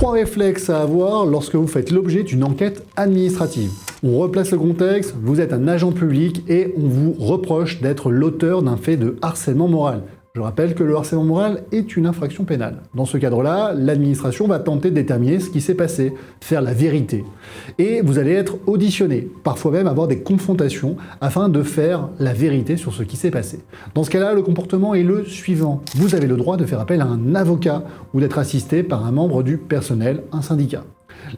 3 réflexes à avoir lorsque vous faites l'objet d'une enquête administrative. On replace le contexte, vous êtes un agent public et on vous reproche d'être l'auteur d'un fait de harcèlement moral. Je rappelle que le harcèlement moral est une infraction pénale. Dans ce cadre-là, l'administration va tenter de déterminer ce qui s'est passé, faire la vérité. Et vous allez être auditionné, parfois même avoir des confrontations afin de faire la vérité sur ce qui s'est passé. Dans ce cas-là, le comportement est le suivant. Vous avez le droit de faire appel à un avocat ou d'être assisté par un membre du personnel, un syndicat.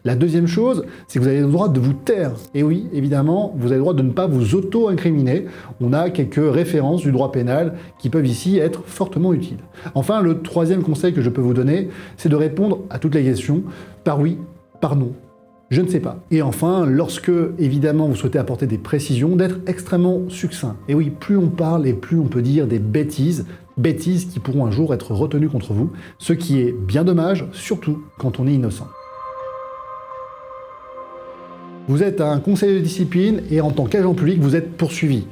La deuxième chose, c'est que vous avez le droit de vous taire. Et oui, évidemment, vous avez le droit de ne pas vous auto-incriminer. On a quelques références du droit pénal qui peuvent ici être fortement utiles. Enfin, le troisième conseil que je peux vous donner, c'est de répondre à toutes les questions par oui, par non. Je ne sais pas. Et enfin, lorsque, évidemment, vous souhaitez apporter des précisions, d'être extrêmement succinct. Et oui, plus on parle et plus on peut dire des bêtises qui pourront un jour être retenues contre vous, ce qui est bien dommage, surtout quand on est innocent. Vous êtes un conseiller de discipline et en tant qu'agent public, vous êtes poursuivi.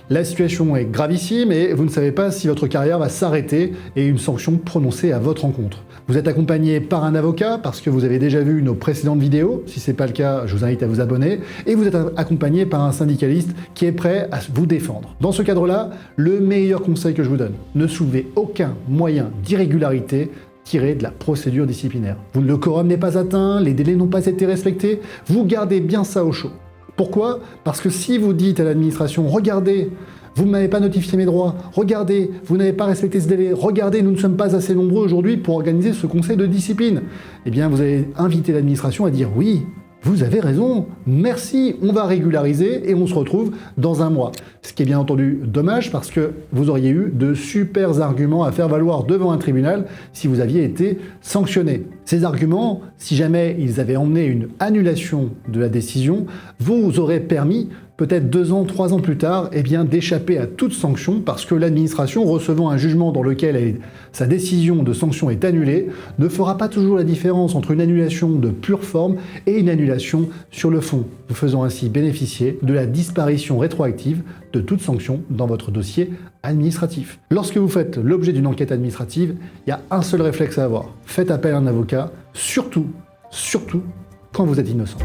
La situation est gravissime et vous ne savez pas si votre carrière va s'arrêter et une sanction prononcée à votre encontre. Vous êtes accompagné par un avocat parce que vous avez déjà vu nos précédentes vidéos. Si ce n'est pas le cas, je vous invite à vous abonner. Et vous êtes accompagné par un syndicaliste qui est prêt à vous défendre. Dans ce cadre-là, le meilleur conseil que je vous donne, ne soulevez aucun moyen d'irrégularité tiré de la procédure disciplinaire. Le quorum n'est pas atteint, les délais n'ont pas été respectés, vous gardez bien ça au chaud. Pourquoi? Parce que si vous dites à l'administration « Regardez, vous ne m'avez pas notifié mes droits, regardez, vous n'avez pas respecté ce délai, regardez, nous ne sommes pas assez nombreux aujourd'hui pour organiser ce conseil de discipline », eh bien vous allez inviter l'administration à dire « Oui, vous avez raison, merci, on va régulariser et on se retrouve dans un mois ». Ce qui est bien entendu dommage parce que vous auriez eu de super arguments à faire valoir devant un tribunal si vous aviez été sanctionné. Ces arguments, si jamais ils avaient emmené une annulation de la décision, vous auraient permis peut-être 2 ans, 3 ans plus tard, eh bien, d'échapper à toute sanction parce que l'administration, recevant un jugement dans lequel sa décision de sanction est annulée, ne fera pas toujours la différence entre une annulation de pure forme et une annulation sur le fond, vous faisant ainsi bénéficier de la disparition rétroactive de toute sanction dans votre dossier administratif. Lorsque vous faites l'objet d'une enquête administrative, il y a un seul réflexe à avoir. Faites appel à un avocat, surtout quand vous êtes innocent.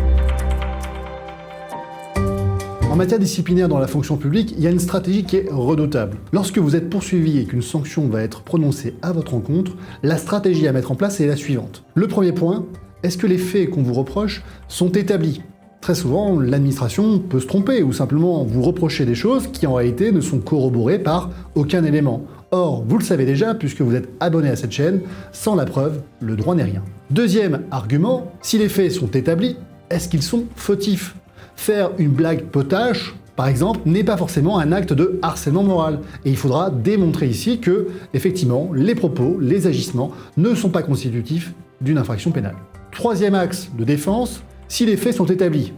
En matière disciplinaire dans la fonction publique, il y a une stratégie qui est redoutable. Lorsque vous êtes poursuivi et qu'une sanction va être prononcée à votre encontre, la stratégie à mettre en place est la suivante. Le premier point, est-ce que les faits qu'on vous reproche sont établis? Très souvent, l'administration peut se tromper ou simplement vous reprocher des choses qui en réalité ne sont corroborées par aucun élément. Or, vous le savez déjà puisque vous êtes abonné à cette chaîne, sans la preuve, le droit n'est rien. Deuxième argument, si les faits sont établis, est-ce qu'ils sont fautifs? Faire une blague potache, par exemple, n'est pas forcément un acte de harcèlement moral. Et il faudra démontrer ici que, effectivement, les propos, les agissements ne sont pas constitutifs d'une infraction pénale. Troisième axe de défense, si les faits sont établis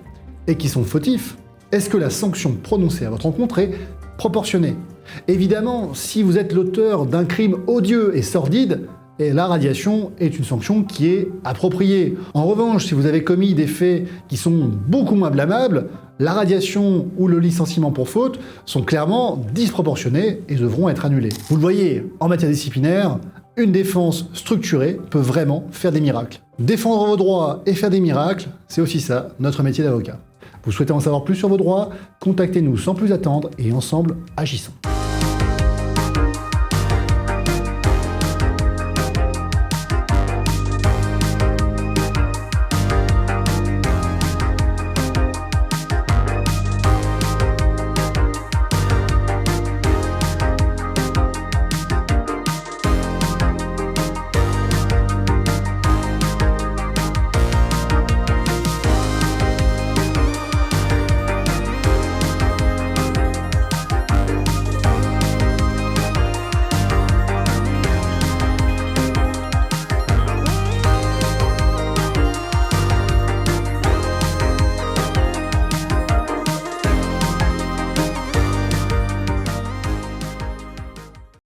et qu'ils sont fautifs, est-ce que la sanction prononcée à votre encontre est proportionnée? Évidemment, si vous êtes l'auteur d'un crime odieux et sordide, et la radiation est une sanction qui est appropriée. En revanche, si vous avez commis des faits qui sont beaucoup moins blâmables, la radiation ou le licenciement pour faute sont clairement disproportionnés et devront être annulés. Vous le voyez, en matière disciplinaire, une défense structurée peut vraiment faire des miracles. Défendre vos droits et faire des miracles, c'est aussi ça, notre métier d'avocat. Vous souhaitez en savoir plus sur vos droits? Contactez-nous sans plus attendre et ensemble, agissons.